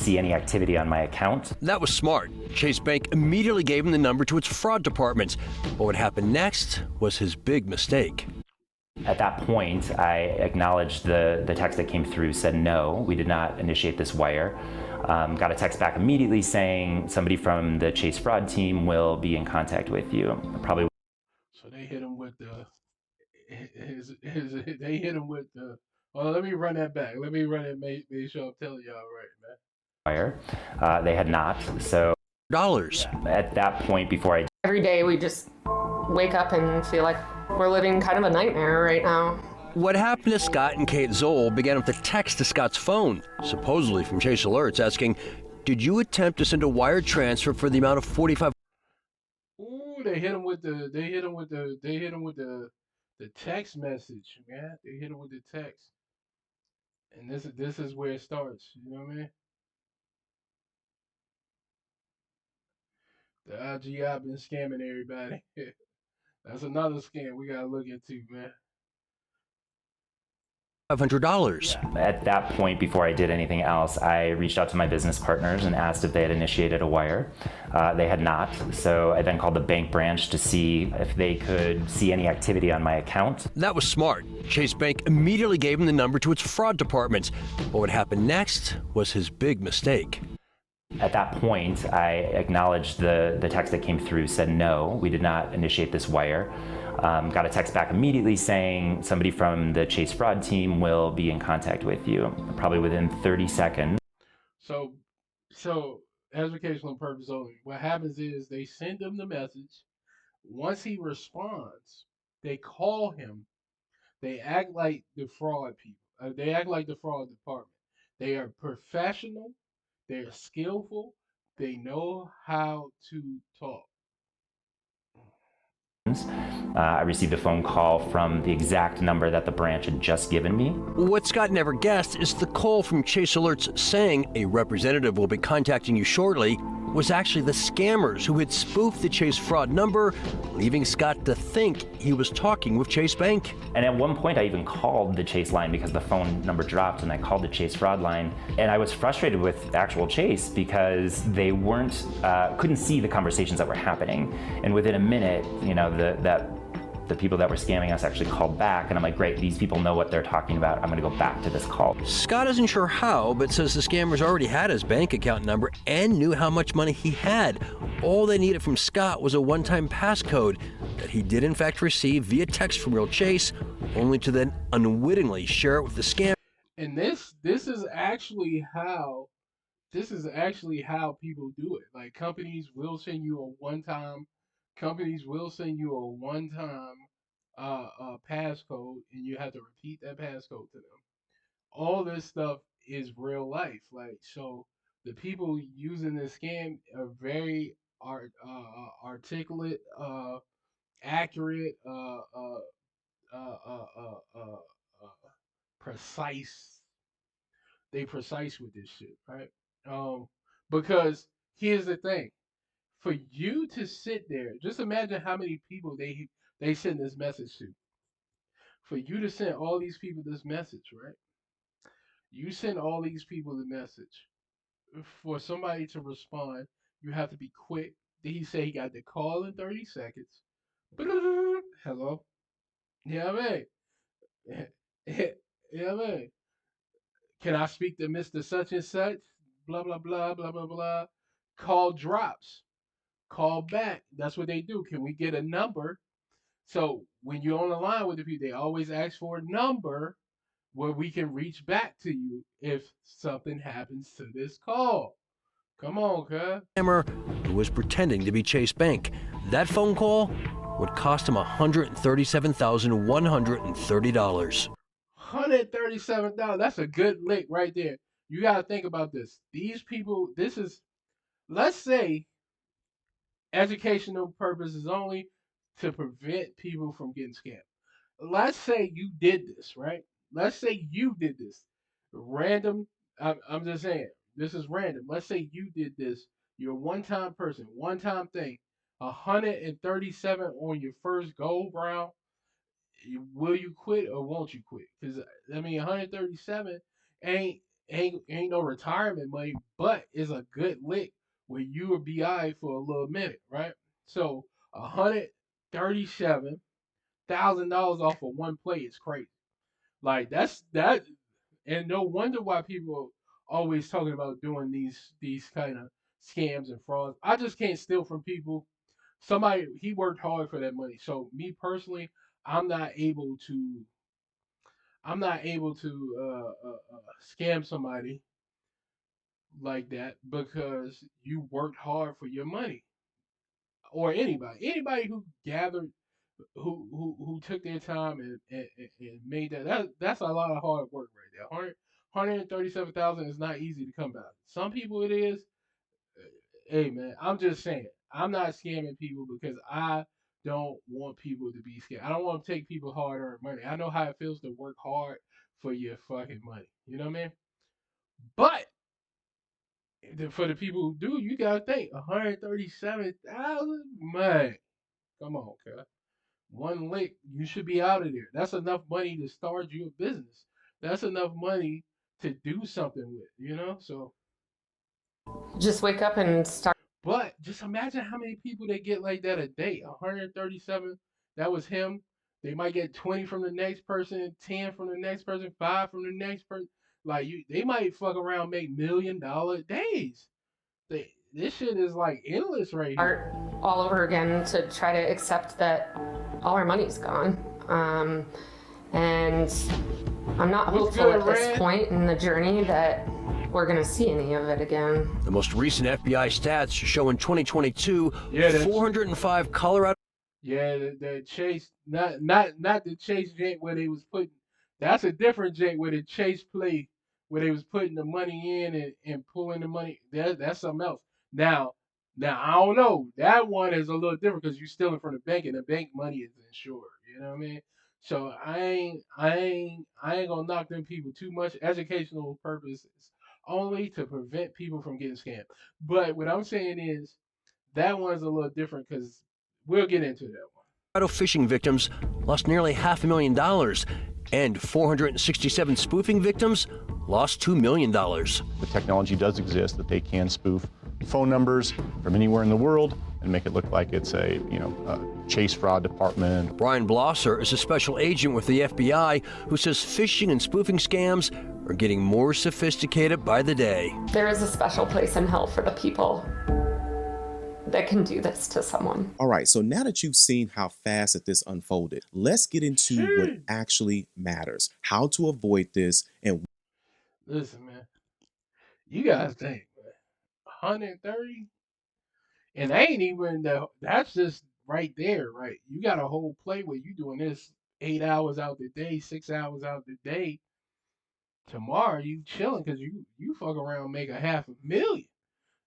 see any activity on my account. That was smart. Chase Bank immediately gave him the number to its fraud department. But what happened next was his big mistake. At that point, I acknowledged the text that came through said, no, we did not initiate this wire. Got a text back immediately saying somebody from the Chase fraud team will be in contact with you. Probably. So they hit him with they hit him with the. Oh, let me run that back. Let me run it. Make sure I'm telling y'all right, man. Wire. They had not. So Dollars. at that point, before I Every day we just wake up and feel like we're living kind of a nightmare right now. What happened to Scott and Kate Zoll began with a text to Scott's phone, supposedly from Chase Alerts, asking, "Did you attempt to send a wire transfer for the amount of $45?" Ooh, they hit him with the. They hit him with the. They hit him with the text message, man. They hit him with the text, and this is where it starts. You know what I mean? The IGI been scamming everybody. That's another scam we gotta look into, man. $500. At that point, before I did anything else, I reached out to my business partners and asked if they had initiated a wire. They had not, so I then called the bank branch to see if they could see any activity on my account. That was smart. Chase Bank immediately gave him the number to its fraud department. But what happened next was his big mistake. At that point, I acknowledged the text that came through said, no, we did not initiate this wire. Got a text back immediately saying somebody from the Chase fraud team will be in contact with you, probably within 30 seconds. So, educational purpose only. What happens is they send him the message. Once he responds, they call him. They act like the fraud people. They act like the fraud department. They are professional. They're skillful. They know how to talk. I received a phone call from the exact number that the branch had just given me. What Scott never guessed is the call from Chase Alerts saying a representative will be contacting you shortly was actually the scammers who had spoofed the Chase fraud number, leaving Scott to think he was talking with Chase Bank. And at one point I even called the Chase line because the phone number dropped, and I called the Chase fraud line. And I was frustrated with actual Chase because they couldn't see the conversations that were happening. And within a minute, you know, the people that were scamming us actually called back, and I'm like, great, these people know what they're talking about. I'm gonna go back to this call. Scott isn't sure how, but says the scammers already had his bank account number and knew how much money he had. All they needed from Scott was a one-time passcode that he did in fact receive via text from real Chase, only to then unwittingly share it with the scam. And this is actually how people do it. Like companies will send you a one-time passcode, and you have to repeat that passcode to them. All this stuff is real life. Like, so the people using this scam are very articulate, accurate, precise. They precise with this shit, right? Because here's the thing: for you to sit there, just imagine how many people they send this message to. For you to send all these people this message, right? You send all these people the message. For somebody to respond, you have to be quick. Did he say he got the call in 30 seconds? Hello? Yeah, man. Yeah, man. Can I speak to Mr. Such and Such? Blah, blah, blah, blah, blah, blah. Call drops. Call back. That's what they do. Can we get a number? So when you're on the line with the people, they always ask for a number where we can reach back to you if something happens to this call. Come on, cuz. Scammer who was pretending to be Chase Bank. That phone call would cost him $137,130. $137. That's a good lick right there. You got to think about this. These people, let's say, educational purposes only to prevent people from getting scammed. Let's say you did this, right? Let's say you did this. Random, I'm just saying, this is random. Let's say you did this. You're a one-time person, one-time thing. 137 on your first go round. Will you quit or won't you quit? Because I mean, 137 ain't ain't no retirement money, but it's a good lick where you will be alright for a little minute, right? So $137,000 off of one play is crazy. Like that, and no wonder why people are always talking about doing these kind of scams and frauds. I just can't steal from people. Somebody he worked hard for that money. So me personally, I'm not able to I'm not able to scam somebody like that because you worked hard for your money, or anybody who gathered, who took their time and made that's a lot of hard work right there. 137,000 is not easy to come by. Some people it is. Hey man, I'm just saying, I'm not scamming people because I don't want people to be scared. I don't want to take people hard earned money. I know how it feels to work hard for your fucking money. You know what I mean? But for the people who do, you gotta think 137,000, man. Come on, cuz. One lick, you should be out of there. That's enough money to start you a business. That's enough money to do something with, you know? So, Just wake up and start. but just imagine how many people they get like that a day. 137, that was him. They might get 20 from the next person, 10 from the next person, 5 from the next person. Like they might fuck around make $1 million days. This shit is like endless right here. Start all over again to try to accept that all our money's gone. And I'm not What's hopeful good, at this Red? point in the journey that we're going to see any of it again. The most recent FBI stats show in 2022, Yeah, 405 Colorado. Yeah, the chase, not the chase jank where they was putting. That's a different jank where the chase play where they was putting the money in and pulling the money. That's something else. Now, now I don't know. That one is a little different because you stealing from the bank and the bank money is insured. You know what I mean? So I ain't gonna knock them people too much. Educational purposes only to prevent people from getting scammed. But what I'm saying is that one's a little different because we'll get into that one. Phishing victims lost nearly $500,000, and 467 spoofing victims lost $2 million. The technology does exist that they can spoof phone numbers from anywhere in the world and make it look like it's a chase fraud department. Brian Blosser is a special agent with the FBI who says phishing and spoofing scams are getting more sophisticated by the day. There is a special place in hell for the people that can do this to someone. All right, so now that you've seen how fast that this unfolded, let's get into what actually matters, how to avoid this, and Listen, man, you guys think, man, 130, and they ain't even that's just right there, right? You got a whole play where you doing this 8 hours out the day, 6 hours out the day. Tomorrow you chilling because you fuck around make a half a million.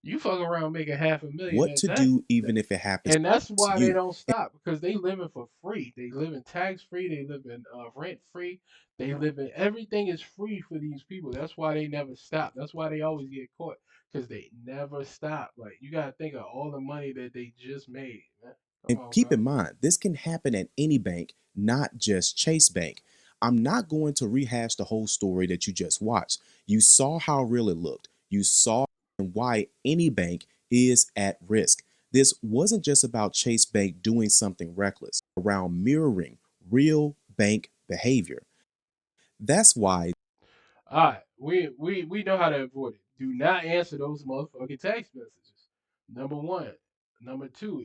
You fuck around make a half a million what a to day. do even if it happens And that's to why they you. don't stop because they living for free. They live in tax free. They live in rent free. They live in everything is free for these people. That's why they never stop. That's why they always get caught because they never stop. Like you gotta think of all the money that they just made. Man. Come And on, keep bro. in mind, this can happen at any bank, not just Chase Bank. I'm not going to rehash the whole story that you just watched. You saw how real it looked. You saw why any bank is at risk. This wasn't just about Chase Bank doing something reckless, around mirroring real bank behavior. That's why All right, we know how to avoid it. Do not answer those motherfucking text messages. Number one. Number two,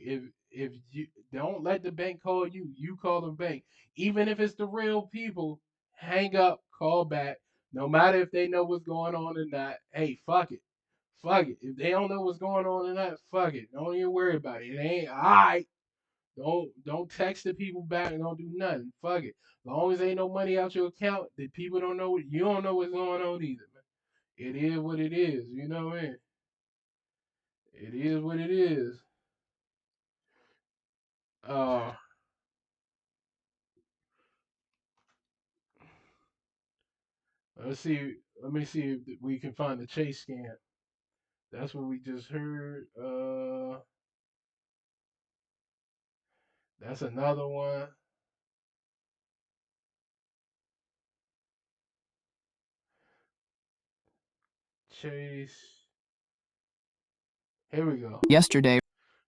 if you don't let the bank call you, you call the bank. Even if it's the real people, hang up, call back. No matter if they know what's going on or not. Hey, fuck it. Fuck it. If they don't know what's going on or not, fuck it. Don't even worry about it. It ain't alright. Don't text the people back and don't do nothing. Fuck it. As long as ain't no money out your account, the people don't know what you don't know what's going on either, man. It is what it is, you know what I mean? It is what it is. Uh let's see let me see if we can find the chase scam. That's what we just heard. That's another one. Chase. Here we go. Yesterday,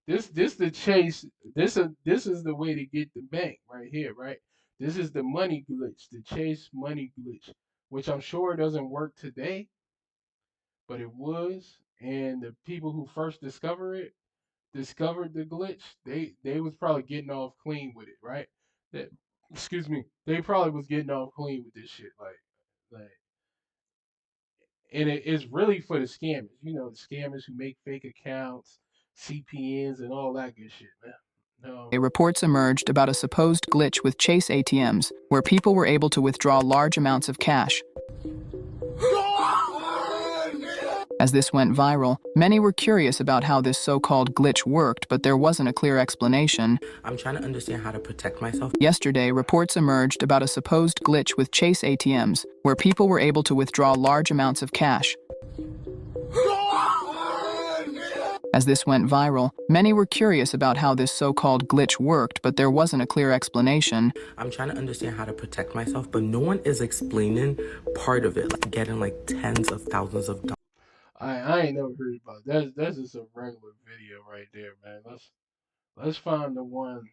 This the Chase. This is the way to get the bank right here, right? This is the money glitch, the Chase money glitch, which I'm sure doesn't work today, but it was. And the people who first discovered the glitch, they was probably getting off clean with it, right? That excuse me, they probably was getting off clean with this shit, like, and it's really for the scammers, the scammers who make fake accounts, CPNs, and all that good shit, man. reports emerged about a supposed glitch with Chase ATMs, where people were able to withdraw large amounts of cash. As this went viral, many were curious about how this so-called glitch worked, but there wasn't a clear explanation. I'm trying to understand how to protect myself. Yesterday, reports emerged about a supposed glitch with Chase ATMs, where people were able to withdraw large amounts of cash. As this went viral, many were curious about how this so-called glitch worked, but there wasn't a clear explanation. I'm trying to understand how to protect myself, but no one is explaining part of it, like getting like tens of thousands of dollars. I ain't never heard about that. That's just a regular video right there, man. Let's find the one.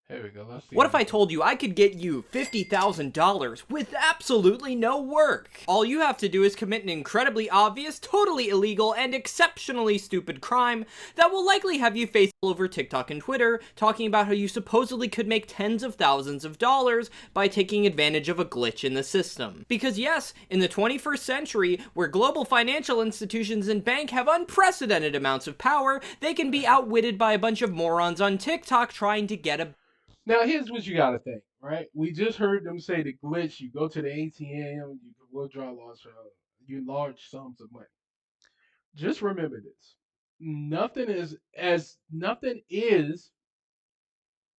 Here we go. Let's see. What if I told you I could get you $50,000 with absolutely no work? All you have to do is commit an incredibly obvious, totally illegal, and exceptionally stupid crime that will likely have you face all over TikTok and Twitter talking about how you supposedly could make tens of thousands of dollars by taking advantage of a glitch in the system. Because yes, in the 21st century, where global financial institutions and banks have unprecedented amounts of power, they can be outwitted by a bunch of morons on TikTok trying to get a Now here's what you gotta think, right? We just heard them say the glitch. You go to the ATM, you can withdraw large sums of money. Just remember this: nothing is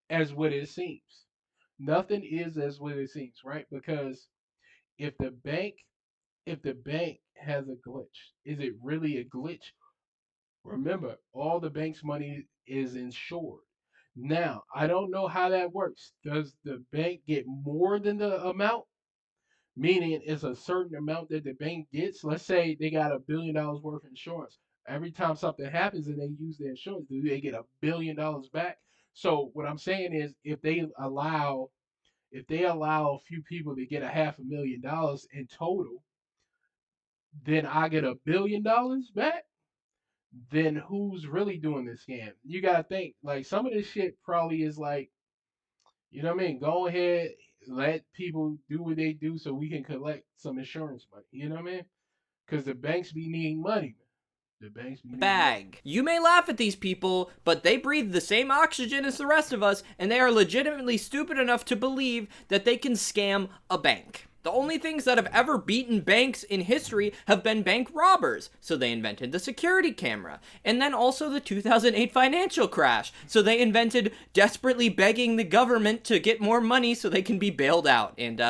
as what it seems. Nothing is as what it seems, right? Because if the bank if the bank has a glitch, is it really a glitch? Remember, all the bank's money is insured. Now, I don't know how that works. Does the bank get more than the amount? Meaning it's a certain amount that the bank gets. Let's say they got $1 billion worth of insurance. Every time something happens and they use the insurance, do they get $1 billion back? So what I'm saying is if they allow a few people to get a $500,000 in total, then I get $1 billion back. Then who's really doing this scam? You gotta think, like, some of this shit probably is like, what I mean? Go ahead, let people do what they do so we can collect some insurance money. You know what I mean? Because the banks be needing money. The banks be needing money. bag. You may laugh at these people, but they breathe the same oxygen as the rest of us, and they are legitimately stupid enough to believe that they can scam a bank. The only things that have ever beaten banks in history have been bank robbers, so they invented the security camera. And then also the 2008 financial crash, so they invented desperately begging the government to get more money so they can be bailed out. And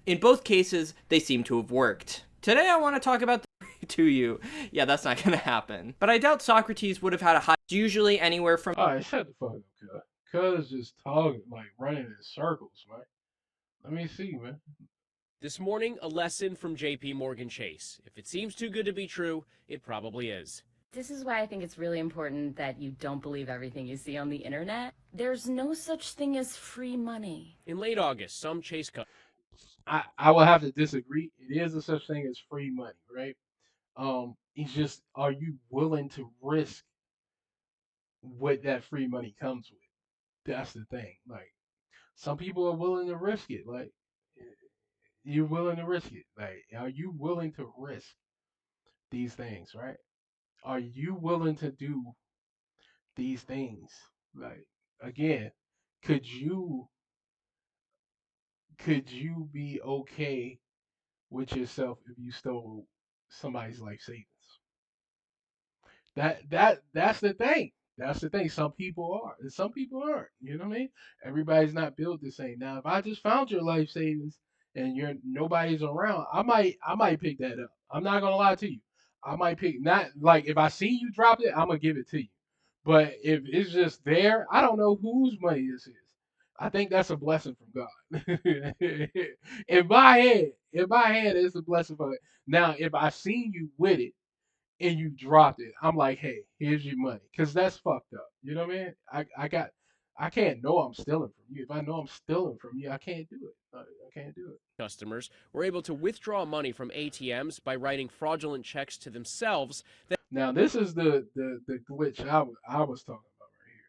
in both cases, they seem to have worked. Today I want to talk about to you. Yeah, that's not gonna happen. But I doubt Socrates would have had a high, usually anywhere from Alright, shut the fuck up, cuz. Cuz just talking, like running in circles, man. Let me see, man. This morning, a lesson from JP Morgan Chase. If it seems too good to be true, it probably is. This is why I think it's really important that you don't believe everything you see on the internet. There's no such thing as free money. In late August, some Chase I will have to disagree. It is a such thing as free money, right? It's just, are you willing to risk what that free money comes with? That's the thing. Like, some people are willing to risk it. Like, you're willing to risk it. Like, are you willing to risk these things, right? Are you willing to do these things? Like, again, could you be okay with yourself if you stole somebody's life savings? That's the thing. That's the thing. Some people are, and some people aren't. You know what I mean? Everybody's not built the same. Now, if I just found your life savings and nobody's around, I might pick that up. I'm not gonna lie to you. I might pick, not like, if I see you drop it, I'm gonna give it to you. But if it's just there, I don't know whose money this is. I think that's a blessing from God. In my head, it's a blessing from God. Now, if I seen you with it and you dropped it, I'm like, hey, here's your money, because that's fucked up. You know what I mean? I can't know I'm stealing from you. If I know I'm stealing from you, I can't do it. I can't do it. Customers were able to withdraw money from ATMs by writing fraudulent checks to themselves, Now, this is the glitch I was talking about right here.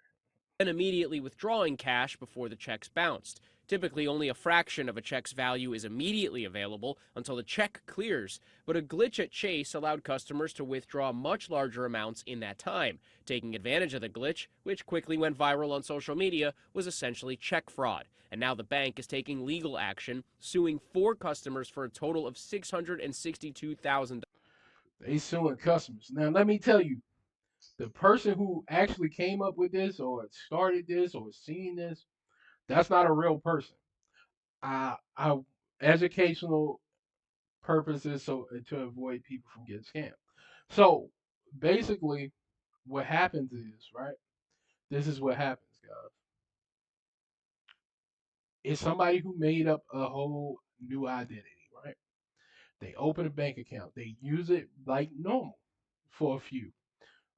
then immediately withdrawing cash before the checks bounced. Typically, only a fraction of a check's value is immediately available until the check clears, but a glitch at Chase allowed customers to withdraw much larger amounts in that time. Taking advantage of the glitch, which quickly went viral on social media, was essentially check fraud. And now the bank is taking legal action, suing 4 customers for a total of $662,000. They suing customers. Now, let me tell you, the person who actually came up with this or started this or seen this, that's not a real person. I educational purposes, so to avoid people from getting scammed. So basically, what happens is, right? This is what happens, guys. It's somebody who made up a whole new identity, right? They open a bank account. They use it like normal for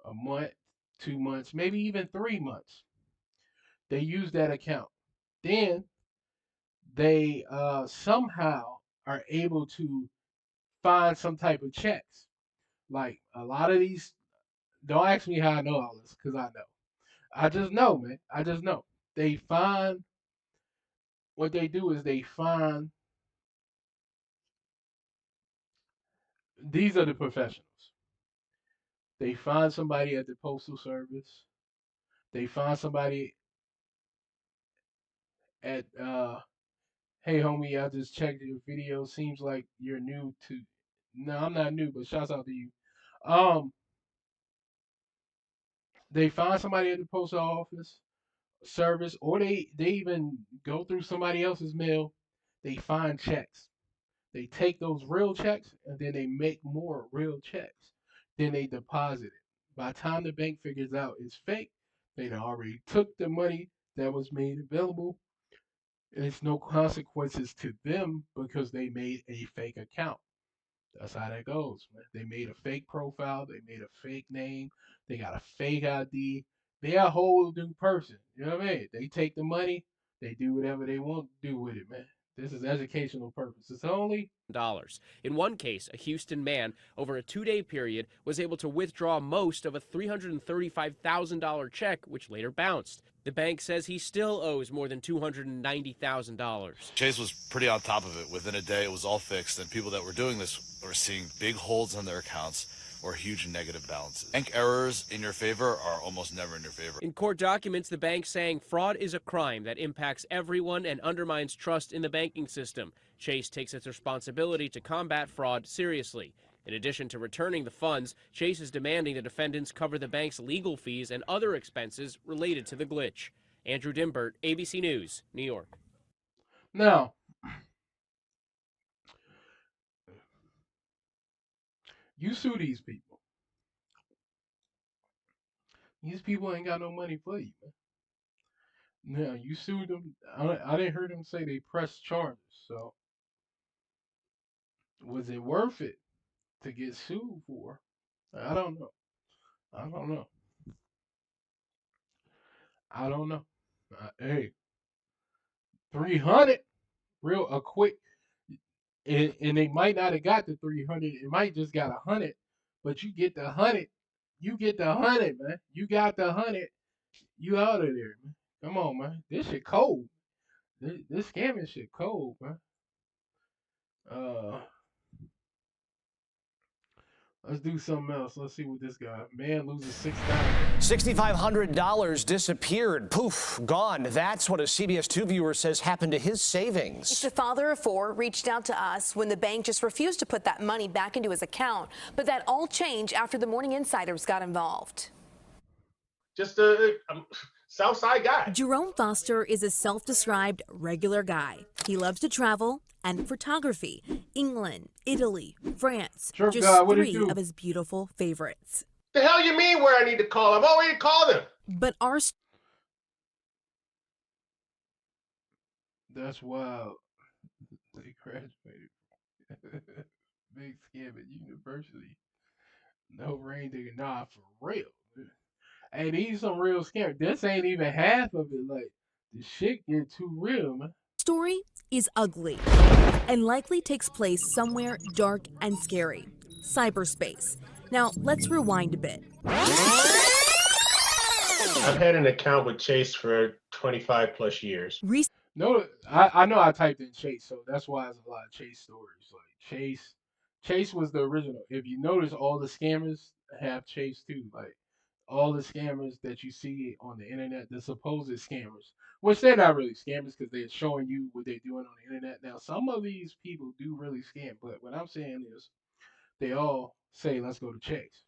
a month, 2 months, maybe even 3 months. They use that account. Then they somehow are able to find some type of checks. Like a lot of these, don't ask me how I know all this, because I know. I just know, man. I just know. They find, what they do is they find, these are the professionals. They find somebody at the postal service. They find somebody at, hey homie, I just checked your video. Seems like you're new to. No, I'm not new, but shouts out to you. Um, they find somebody at the post office service, or they even go through somebody else's mail. They find checks. They take those real checks and then they make more real checks. Then they deposit it. By the time the bank figures out it's fake, they done already took the money that was made available. And it's no consequences to them because they made a fake account. That's how that goes, man. They made a fake profile. They made a fake name. They got a fake ID. They a whole new person. You know what I mean? They take the money. They do whatever they want to do with it, man. This is educational purposes only. In one case, a Houston man, over a 2-day period, was able to withdraw most of a $335,000 check, which later bounced. The bank says he still owes more than $290,000. Chase was pretty on top of it. Within a day, it was all fixed, and people that were doing this were seeing big holds on their accounts or huge negative balances. Bank errors in your favor are almost never in your favor. In court documents, the bank saying fraud is a crime that impacts everyone and undermines trust in the banking system. Chase takes its responsibility to combat fraud seriously. In addition to returning the funds, Chase is demanding the defendants cover the bank's legal fees and other expenses related to the glitch. Andrew Dimbert, ABC News, New York. Now, you sue these people. These people ain't got no money for you, man. Now, you sued them. I didn't hear them say they pressed charges. So, was it worth it to get sued for? I don't know. I don't know. I don't know. Hey, 300, real a quick, and they might not have got the 300. It might just got 100, but you get the 100. You get the 100, man. You got the 100. You out of there, man. Come on, man. This shit cold. This scamming shit cold, man. Uh, let's do something else. Let's see what this guy. Man loses $6,000. $6,500 disappeared. Poof, gone. That's what a CBS 2 viewer says happened to his savings. The father of 4 reached out to us when the bank just refused to put that money back into his account. But that all changed after the Morning Insiders got involved. Just a Southside guy. Jerome Foster is a self-described regular guy. He loves to travel and photography. England, Italy, France, just God, 3 of his beautiful favorites. The hell you mean where I need to call? I've already called him. But our That's wild. They graduated. Big scam at university. No rain digger. Nah, for real. Hey, these some real scam. This ain't even half of it. Like, the shit get too real, man. Story is ugly and likely takes place somewhere dark and scary. Cyberspace. Now, let's rewind a bit. I've had an account with Chase for 25 plus years. No, I know I typed in Chase, so that's why there's a lot of Chase stories. Like Chase was the original. If you notice, all the scammers have Chase too. Like all the scammers that you see on the internet, the supposed scammers, which they're not really scammers because they're showing you what they're doing on the internet. Now, some of these people do really scam, but what I'm saying is they all say, let's go to Chase.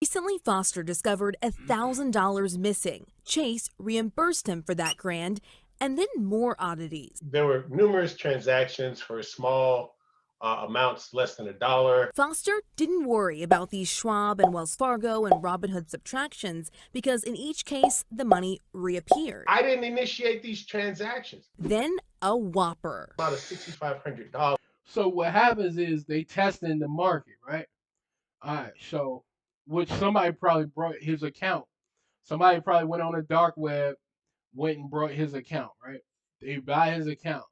Recently, Foster discovered $1,000 missing. Chase reimbursed him for that grand, and then more oddities. There were numerous transactions for small amounts less than $1. Foster didn't worry about these Schwab and Wells Fargo and Robinhood subtractions because in each case, the money reappeared. I didn't initiate these transactions. Then a whopper. About a $6,500. So what happens is they test in the market, right? All right, so which somebody probably brought his account. Somebody probably went on the dark web, went and brought his account, right? They buy his account.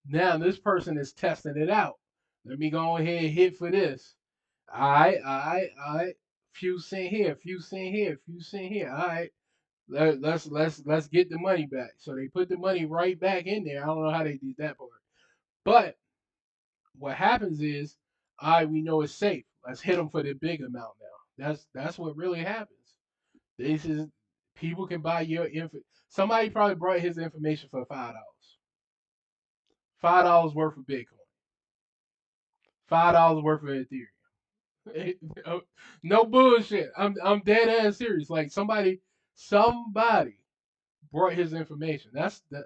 Now this person is testing it out. Let me go ahead and hit for this. All right. Few cent here, few cent here, few cent here. All right. Let's get the money back. So they put the money right back in there. I don't know how they did that part. But what happens is, all right, we know it's safe. Let's hit them for the big amount now. That's what really happens. This is people can buy your info. Somebody probably brought his information for $5. $5 worth of Bitcoin. $5 worth of Ethereum. No bullshit. I'm dead ass serious. Like somebody brought his information. That's that.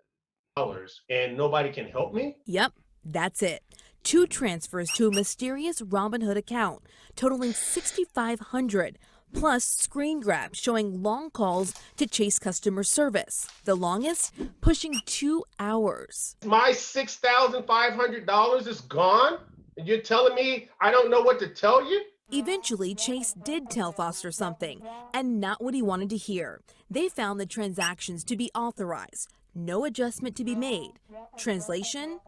And nobody can help me? Yep, that's it. 2 transfers to a mysterious Robinhood account, totaling $6,500, plus screen grabs showing long calls to Chase customer service. The longest pushing 2 hours. My $6,500 is gone? And you're telling me I don't know what to tell you? Eventually, Chase did tell Foster something, and not what he wanted to hear. They found the transactions to be authorized. No adjustment to be made. Translation?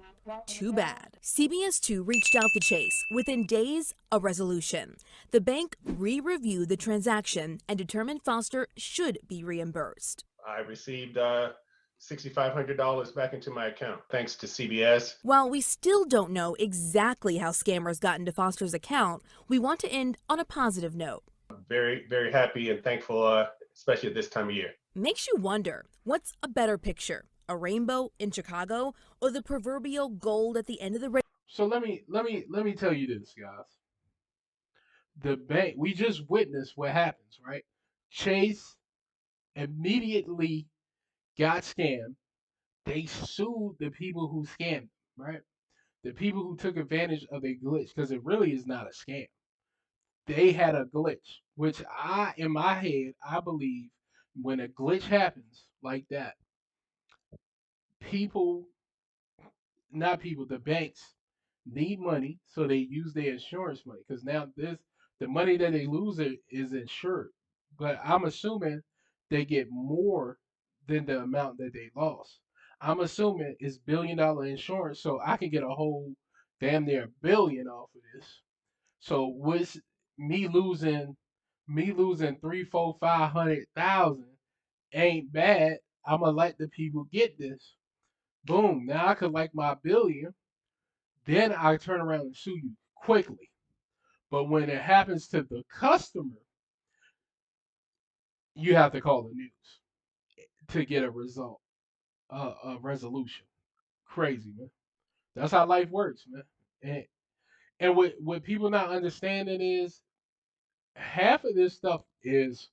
Too bad. CBS 2 reached out to Chase. Within days, a resolution. The bank re-reviewed the transaction and determined Foster should be reimbursed. I received $6,500 back into my account, thanks to CBS. While we still don't know exactly how scammers got into Foster's account, we want to end on a positive note. I'm very, very happy and thankful, especially at this time of year. Makes you wonder, what's a better picture? A rainbow in Chicago or the proverbial gold at the end of the rainbow? So let me tell you this, guys. The bank, we just witnessed what happens, right? Chase immediately got scammed. They sued the people who scammed, right? The people who took advantage of a glitch, because it really is not a scam. They had a glitch, which in my head, I believe when a glitch happens like that, people, not people, the banks need money, so they use their insurance money. Because now the money that they lose is insured. But I'm assuming they get more than the amount that they lost. I'm assuming it's $1 billion insurance, so I can get a whole damn near $1 billion off of this. So with me losing 3, 4, 500,000 ain't bad. I'ma let the people get this. Boom. Now I collect my $1 billion. Then I turn around and sue you quickly. But when it happens to the customer, you have to call the news to get a result, a resolution. Crazy, man. That's how life works, man. And what people not understanding is half of this stuff is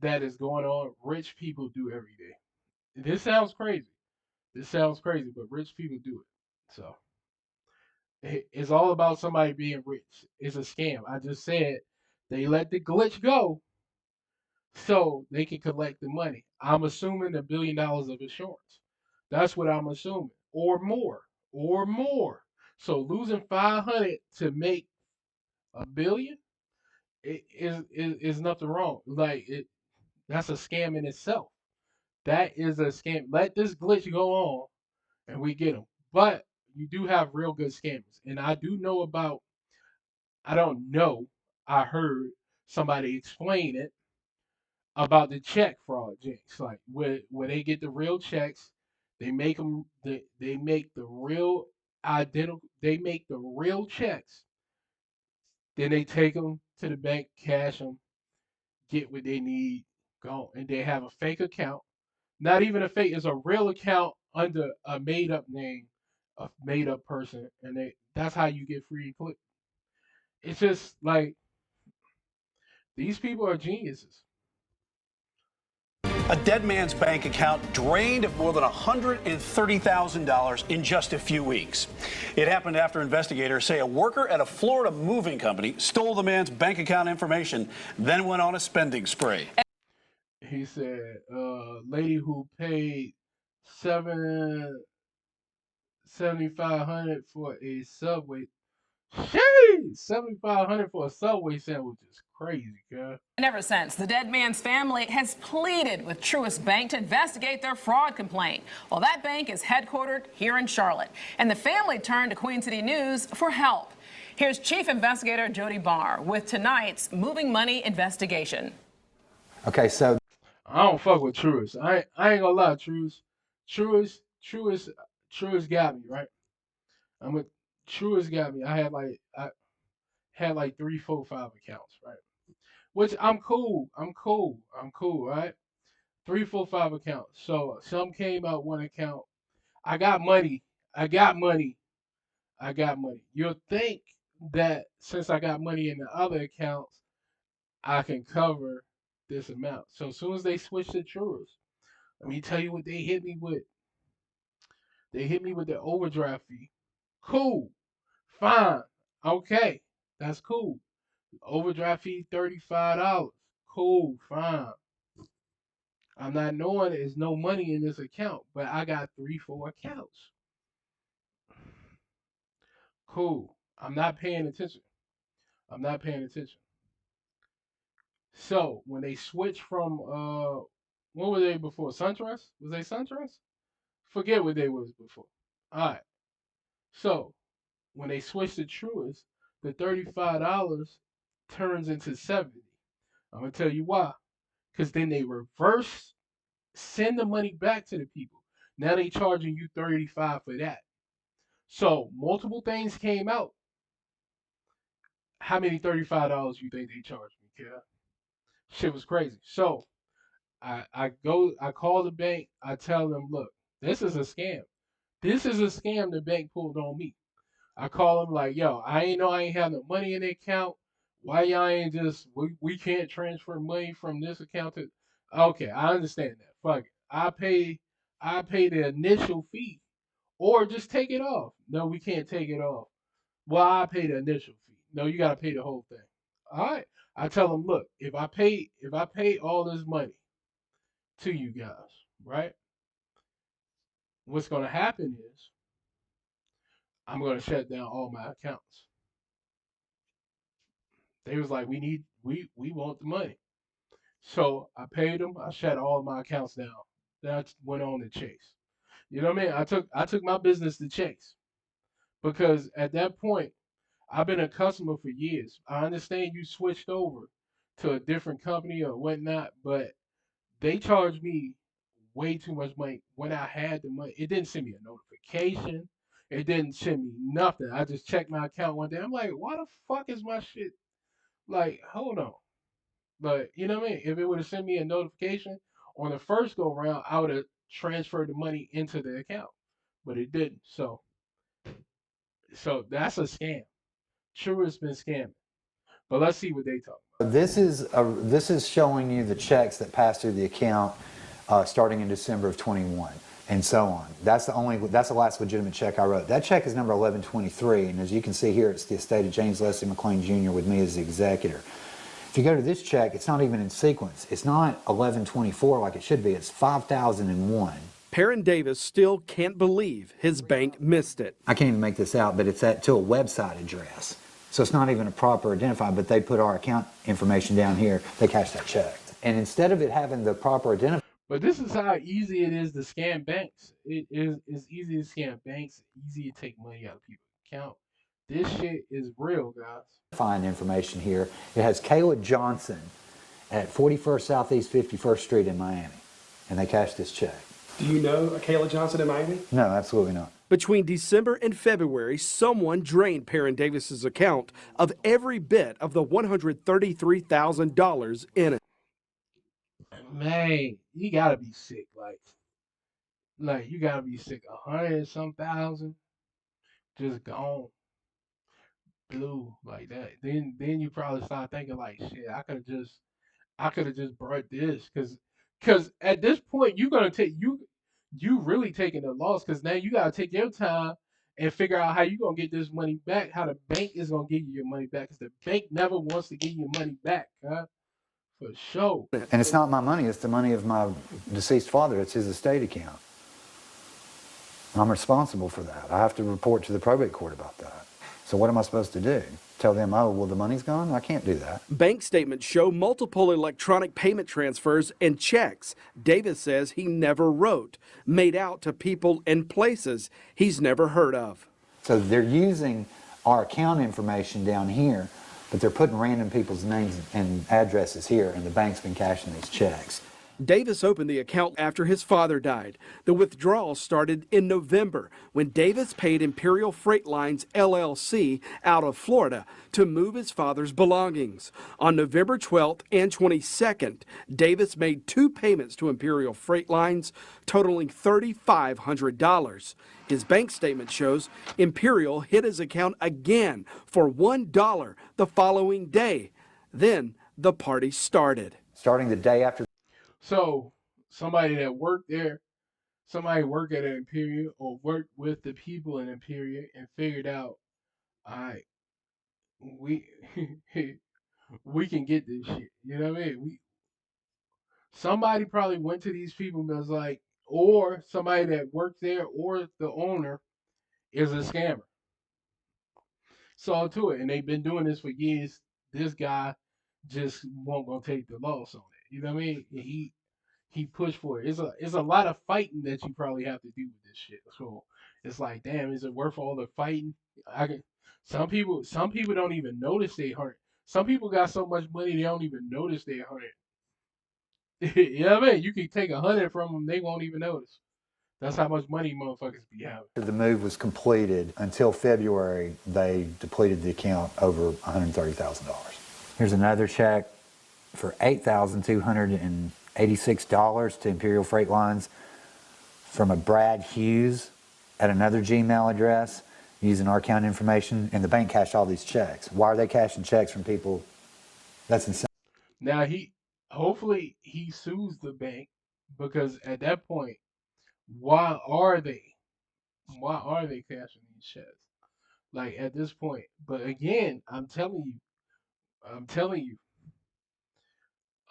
that is going on. Rich people do every day. This sounds crazy. But rich people do it. So it's all about somebody being rich. It's a scam. I just said they let the glitch go so they can collect the money. I'm assuming $1 billion of insurance. That's what I'm assuming, or more, or more. So losing 500 to make $1 billion is nothing wrong. That's a scam in itself. That is a scam. Let this glitch go on, and we get them. But you do have real good scammers, and I do know about. I don't know. I heard somebody explain it about the check fraud jinx. Like where they get the real checks, they make them. They make the real identical. They make the real checks. Then they take them to the bank, cash them, get what they need, go, and they have a fake account. Not even a fake, it's a real account under a made up name, a made up person, and that's how you get free click. It's just like these people are geniuses. A dead man's bank account drained of more than $130,000 in just a few weeks. It happened after investigators say a worker at a Florida moving company stole the man's bank account information, then went on a spending spree. He said, lady who paid seven 7,500 for a Subway. Sheesh, 7,500 for a Subway sandwich is crazy, girl. And ever since, the dead man's family has pleaded with Truist Bank to investigate their fraud complaint. Well, that bank is headquartered here in Charlotte, and the family turned to Queen City News for help. Here's Chief Investigator Jody Barr with tonight's moving money investigation. Okay, so I don't fuck with Truist. I ain't gonna lie, Truist. Truist got me, right? Truist got me. I had like 3, 4, 5 accounts, right? Which I'm cool. I'm cool, right? 3, 4, 5 accounts. So some came out one account. I got money. I got money. I got money. You'll think that since I got money in the other accounts, I can cover this amount. So as soon as they switched to Truist, let me tell you what they hit me with. They hit me with the overdraft fee. Cool. Fine. Okay. That's cool. Overdraft fee $35. Cool. Fine. I'm not knowing there's no money in this account, but I got 3, 4 accounts. Cool. I'm not paying attention. I'm not paying attention. So when they switched from what were they before? SunTrust? Was they SunTrust? Forget what they was before. Alright. So when they switched to Truist, the $35 turns into 70. I'm gonna tell you why. Because then they reverse send the money back to the people. Now they charging you 35 for that. So multiple things came out. How many $35 you think they charged me, kid? Shit was crazy. So I call the bank, I tell them, look, this is a scam. This is a scam the bank pulled on me. I call them like, yo, I ain't know I ain't have no money in the account. Why y'all ain't just we can't transfer money from this account to okay, I understand that. Fuck it. I pay the initial fee. Or just take it off. No, we can't take it off. Well, I pay the initial fee. No, you gotta pay the whole thing. Alright. I tell them, look, if I pay all this money to you guys, right? What's gonna happen is I'm gonna shut down all my accounts. They was like, we want the money. So I paid them. I shut all my accounts down. Then I went on to Chase. You know what I mean? I took my business to Chase because at that point I've been a customer for years. I understand you switched over to a different company or whatnot, but they charged me way too much money when I had the money. It didn't send me a notification. It didn't send me nothing. I just checked my account one day. I'm like, why the fuck is my shit? Like, hold on. But you know what I mean? If it would have sent me a notification on the first go round, I would have transferred the money into the account. But it didn't. So that's a scam. True has been scamming. But let's see what they talk about. this is showing you the checks that passed through the account starting in December of 21 and so on. That's the last legitimate check I wrote. That check is number 1123, and as you can see here, it's the estate of James Leslie McLean Jr. with me as the executor. If you go to this check, it's not even in sequence. It's not 1124 like it should be. It's 5001. Perrin Davis still can't believe his bank missed it. I can't even make this out, but it's to a website address. So it's not even a proper identifier, but they put our account information down here. They cashed that check. And instead of it having the proper identifier. But this is how easy it is to scam banks. It's easy to scam banks, easy to take money out of people's account. This shit is real, guys. Find information here. It has Kayla Johnson at 41st Southeast 51st Street in Miami. And they cashed this check. Do you know Kayla Johnson in Miami? No, absolutely not. Between December and February, someone drained Perrin Davis's account of every bit of the $133,000 in it. Man, you gotta be sick. Like you gotta be sick. 100-some thousand, just gone, blue like that. Then you probably start thinking like, shit, I could have just brought this, cause at this point you're gonna take you really taking the loss, cause now you gotta take your time and figure out how you gonna get this money back. How the bank is gonna give you your money back, cause the bank never wants to give you money back, huh? For sure. And it's not my money, it's the money of my deceased father. It's his estate account. I'm responsible for that. I have to report to the probate court about that. So what am I supposed to do? Tell them, oh, well, the money's gone? I can't do that. Bank statements show multiple electronic payment transfers and checks Davis says he never wrote, made out to people and places he's never heard of. So they're using our account information down here, but they're putting random people's names and addresses here, and the bank's been cashing these checks. Davis opened the account after his father died. The withdrawals started in November when Davis paid Imperial Freight Lines LLC out of Florida to move his father's belongings. On November 12th and 22nd, Davis made 2 payments to Imperial Freight Lines totaling $3,500. His bank statement shows Imperial hit his account again for $1 the following day. Then the party started. Starting the day after. So somebody that worked there, somebody worked at an Imperial or worked with the people in Imperial and figured out, all right, we we can get this shit. You know what I mean? Somebody probably went to these people and was like, or somebody that worked there or the owner is a scammer. Saw to it, and they've been doing this for years. This guy just won't gonna take the loss on it. You know what I mean? He pushed for it. It's a lot of fighting that you probably have to do with this shit. So it's like, damn, is it worth all the fighting? Some people don't even notice they hurt. Some people got so much money they don't even notice they hurt. You know what I mean? You can take 100 from them, they won't even notice. That's how much money motherfuckers be having. The move was completed. Until February, they depleted the account over $130,000. Here's another check for $8,286 to Imperial Freight Lines from a Brad Hughes at another Gmail address using our account information, and the bank cashed all these checks. Why are they cashing checks from people? That's insane. Now hopefully he sues the bank, because at that point, why are they cashing these checks? Like at this point. But again, I'm telling you,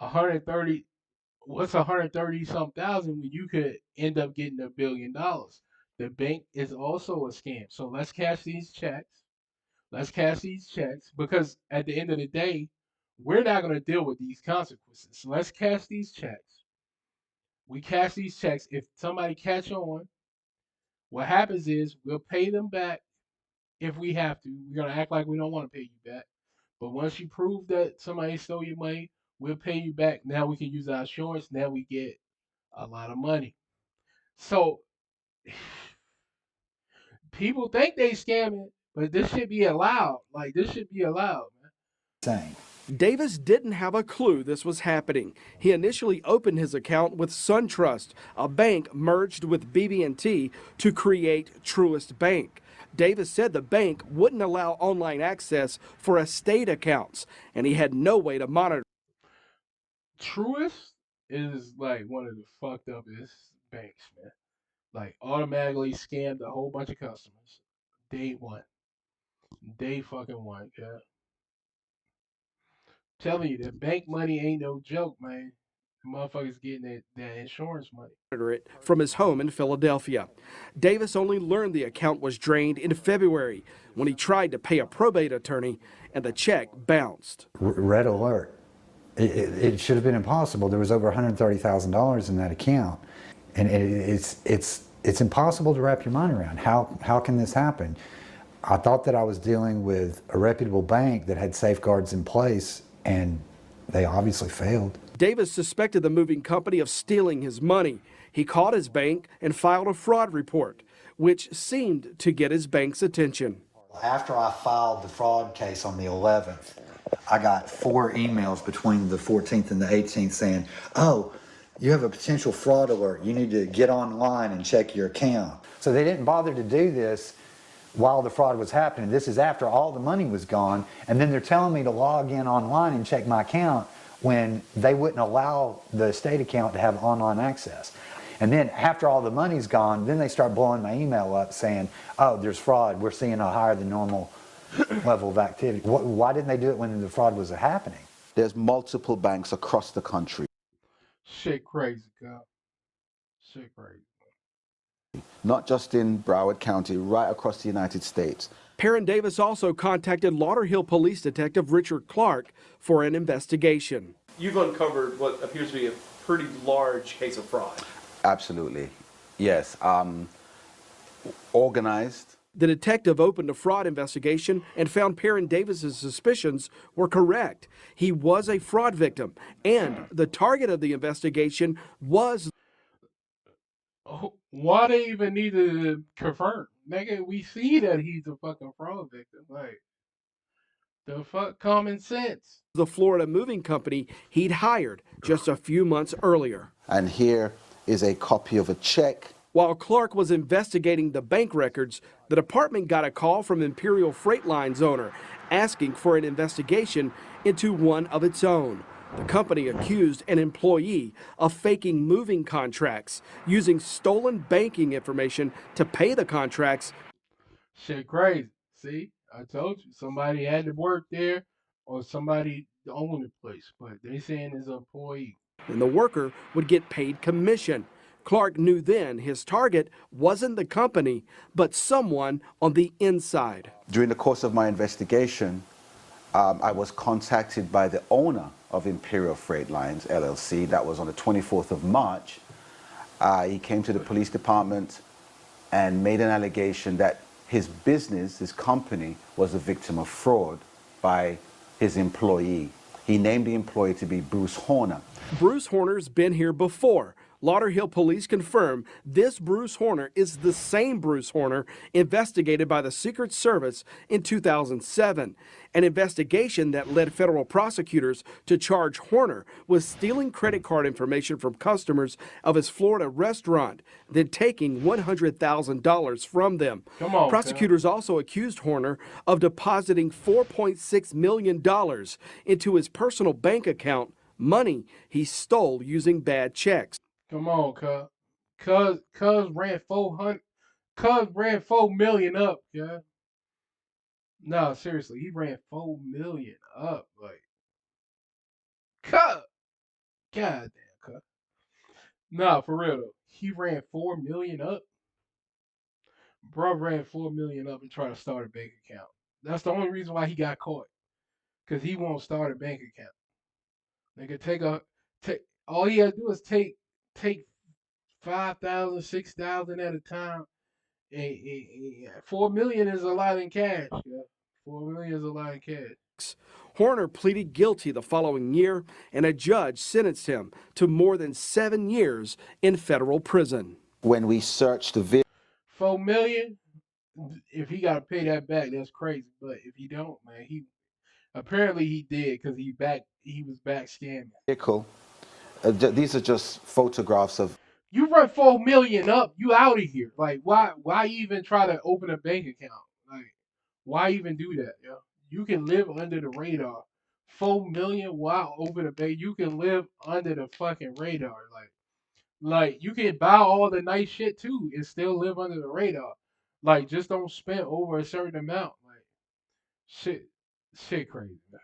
130, what's 130 some thousand when you could end up getting $1 billion? The bank is also a scam. So let's cash these checks. Let's cash these checks, because at the end of the day, we're not going to deal with these consequences. So let's cash these checks. We cash these checks. If somebody catch on, what happens is we'll pay them back if we have to. We're going to act like we don't want to pay you back. But once you prove that somebody stole your money, we'll pay you back. Now we can use our insurance. Now we get a lot of money. So people think they scamming, but this should be allowed. Like, this should be allowed, man. Same. Davis didn't have a clue this was happening. He initially opened his account with SunTrust, a bank merged with BB&T to create Truist Bank. Davis said the bank wouldn't allow online access for estate accounts, and he had no way to monitor. Truist is like one of the fucked upest banks, man. Like, automatically scammed a whole bunch of customers. Day one. Day fucking one, yeah. Telling you, that bank money ain't no joke, man. Motherfuckers getting that insurance money. It from his home in Philadelphia. Davis only learned the account was drained in February when he tried to pay a probate attorney and the check bounced. Red alert. It should have been impossible. There was over $130,000 in that account, and it's impossible to wrap your mind around. How can this happen? I thought that I was dealing with a reputable bank that had safeguards in place, and they obviously failed. Davis suspected the moving company of stealing his money. He called his bank and filed a fraud report, which seemed to get his bank's attention. After I filed the fraud case on the 11th, I got 4 emails between the 14th and the 18th saying, oh, you have a potential fraud alert. You need to get online and check your account. So they didn't bother to do this while the fraud was happening. This is after all the money was gone, and then they're telling me to log in online and check my account when they wouldn't allow the estate account to have online access. And then after all the money's gone, then they start blowing my email up saying, oh, there's fraud. We're seeing a higher than normal level of activity. Why didn't they do it when the fraud was happening? There's multiple banks across the country. Shit crazy, God. Shit crazy. Not just in Broward County, right across the United States. Perrin Davis also contacted Lauderhill Police Detective Richard Clark for an investigation. You've uncovered what appears to be a pretty large case of fraud. Absolutely. Yes. Organized. The detective opened a fraud investigation and found Perrin Davis's suspicions were correct. He was a fraud victim, and the target of the investigation was... Why they even need to confirm? Nigga, we see that he's a fucking fraud victim. Like, the fuck common sense. The Florida moving company he'd hired just a few months earlier. And here is a copy of a check. While Clark was investigating the bank records, the department got a call from Imperial Freight Line's owner asking for an investigation into one of its own. The company accused an employee of faking moving contracts, using stolen banking information to pay the contracts. Shit crazy. See, I told you, somebody had to work there or somebody owned the place, but they saying it's an employee. And the worker would get paid commission. Clark knew then his target wasn't the company, but someone on the inside. During the course of my investigation, I was contacted by the owner of Imperial Freight Lines, LLC. That was on the 24th of March. He came to the police department and made an allegation that his business, his company, was a victim of fraud by his employee. He named the employee to be Bruce Horner. Bruce Horner's been here before. Lauderhill police confirm this Bruce Horner is the same Bruce Horner investigated by the Secret Service in 2007, an investigation that led federal prosecutors to charge Horner with stealing credit card information from customers of his Florida restaurant, then taking $100,000 from them. Come on, prosecutors also accused Horner of depositing $4.6 million into his personal bank account, money he stole using bad checks. Come on, cuz ran 400, cuz ran 4 million up, yeah. No, seriously, he ran 4 million up, like, cuz, goddamn, cuz. Nah, for real though, he ran 4 million up. Bro ran 4 million up and tried to start a bank account. That's the only reason why he got caught, cause he won't start a bank account. Nigga, take all he had to do is take 5,000, 6,000 at a time. And 4 million is a lot in cash. Yeah. 4 million is a lot in cash. Horner pleaded guilty the following year, and a judge sentenced him to more than 7 years in federal prison. When we searched the video, 4 million. If he got to pay that back, that's crazy. But if he don't, man, he apparently he did because he was back scamming. vehicle, these are just photographs of. You run 4 million up, you out of here. Like, why even try to open a bank account? Like, why even do that? Yeah, you can live under the radar. 4 million, why open a bank? You can live under the fucking radar. Like you can buy all the nice shit too and still live under the radar. Like, just don't spend over a certain amount. Like, shit crazy. Man.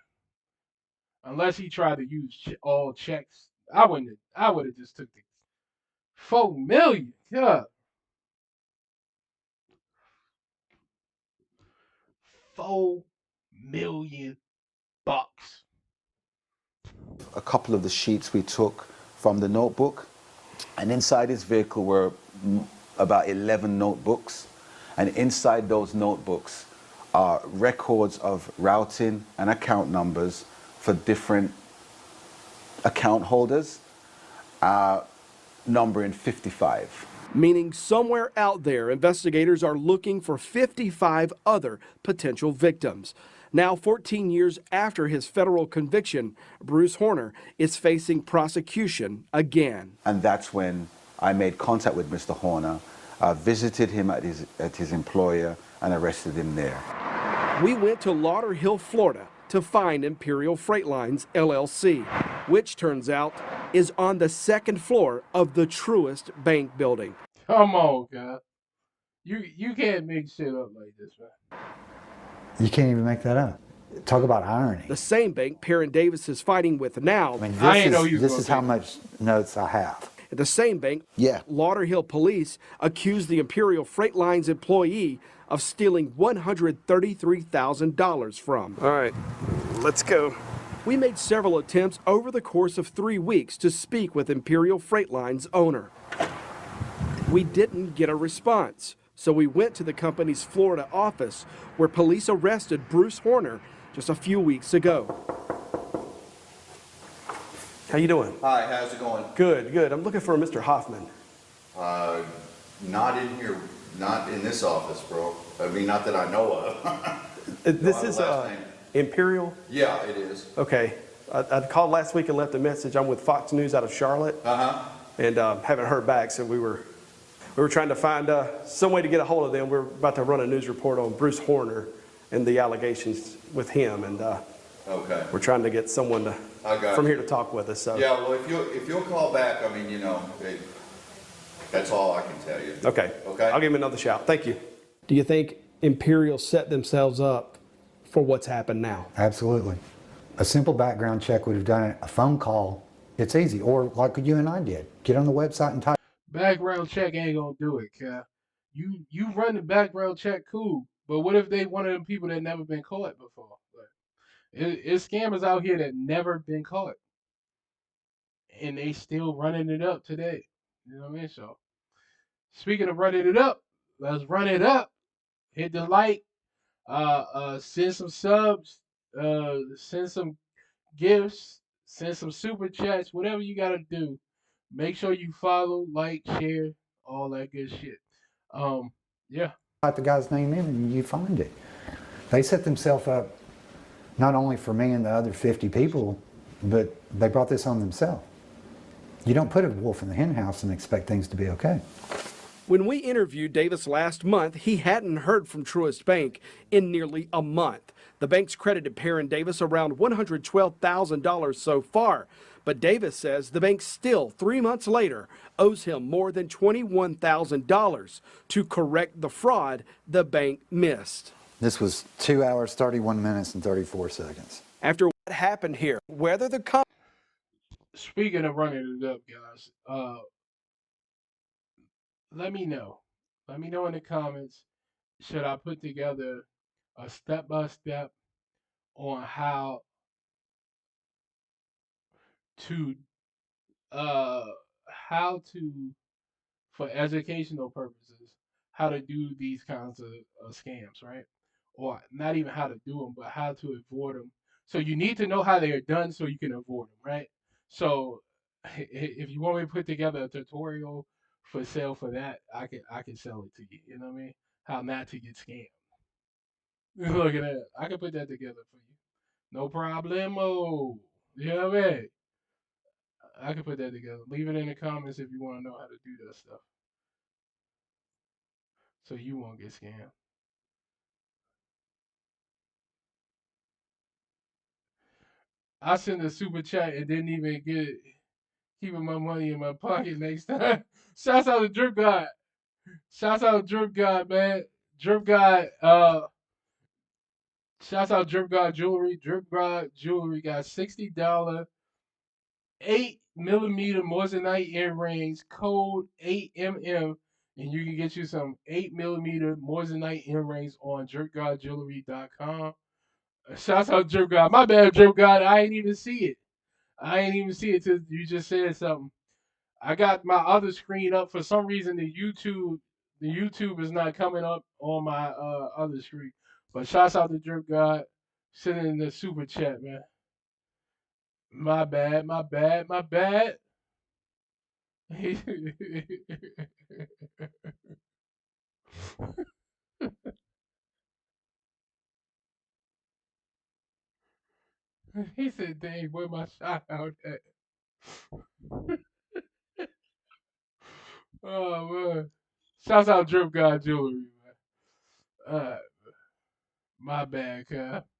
Unless he tried to use all checks I wouldn't. I would have just took the 4 million. Yeah, 4 million bucks. A couple of the sheets we took from the notebook, and inside his vehicle were about 11 notebooks, and inside those notebooks are records of routing and account numbers for different account holders, numbering 55. Meaning somewhere out there, investigators are looking for 55 other potential victims. Now, 14 years after his federal conviction, Bruce Horner is facing prosecution again. And that's when I made contact with Mr. Horner, visited him at his employer, and arrested him there. We went to Lauderhill, Florida to find Imperial Freight Lines, LLC, which turns out is on the second floor of the Truist Bank building. Come on, God. You can't make shit up like this, man. You can't even make that up. Talk about irony. The same bank Perrin Davis is fighting with now. I mean, this is how much notes I have. At the same bank, yeah, Lauderhill police accused the Imperial Freight Lines employee of stealing $133,000 from. All right, let's go. We made several attempts over the course of 3 weeks to speak with Imperial Freight Lines owner. We didn't get a response, so we went to the company's Florida office where police arrested Bruce Horner just a few weeks ago. How you doing? Hi, how's it going? Good, good. I'm looking for Mr. Hoffman. Not in here, not in this office, bro. I mean, not that I know of. This is Imperial? Yeah, it is. Okay. I called last week and left a message. I'm with Fox News out of Charlotte. And haven't heard back, so we were trying to find some way to get a hold of them. We're about to run a news report on Bruce Horner and the allegations with him, and we're trying to get someone from here to talk with us. So. Yeah, well, if you'll call back, I mean, you know, that's all I can tell you. Okay. Okay. I'll give him another shout. Thank you. Do you think Imperial set themselves up for what's happened now? Absolutely. A simple background check would have done it. A phone call, it's easy. Or like you and I did, get on the website and type. Background check ain't gonna do it, Cap. You run the background check, cool. But what if they one of them people that never been caught before? Like, it's scammers out here that never been caught, and they still running it up today. You know what I mean? So, speaking of running it up, let's run it up. Hit the like, send some subs, send some gifts, send some super chats, whatever you gotta do. Make sure you follow, like, share, all that good shit. Yeah. Type the guy's name in and you find it. They set themselves up not only for me and the other 50 people, but they brought this on themselves. You don't put a wolf in the hen house and expect things to be okay. When we interviewed Davis last month, he hadn't heard from Truist Bank in nearly a month. The bank's credited Perrin Davis around $112,000 so far, but Davis says the bank still, 3 months later, owes him more than $21,000 to correct the fraud the bank missed. This was 2 hours, 31 minutes, and 34 seconds. After what happened here, whether the Speaking of running it up, guys, let me know. Let me know in the comments. Should I put together a step-by-step on how to uh how to for educational purposes how to do these kinds of scams, right? Or not even how to do them, but how to avoid them. So you need to know how they are done so you can avoid them, right? So if you want me to put together a tutorial for sale for that, I can sell it to you. You know what I mean? How not to get scammed. Look at that. I can put that together for you. No problemo. You know what I mean? I can put that together. Leave it in the comments if you want to know how to do that stuff. So you won't get scammed. I sent a super chat and didn't even get it. Keeping my money in my pocket next time. Shouts out to Drip God. Shouts out to Drip God, man. Drip God, shouts out Drip God Jewelry. Drip God Jewelry got $60 8mm moissanite earrings, code 8mm, and you can get you some 8mm moissanite earrings on jerkgodjewelry.com. Shouts out Jerk God. My bad, Jerk God. I ain't even see it. I ain't even see it till you just said something. I got my other screen up for some reason. The YouTube is not coming up on my other screen. But shouts out to Jerk God. Sending in the super chat, man. My bad, my bad, my bad. He he said, "Dang, where my shout out at?" Oh man, shouts out Drip God Jewelry, man. My bad, cuz.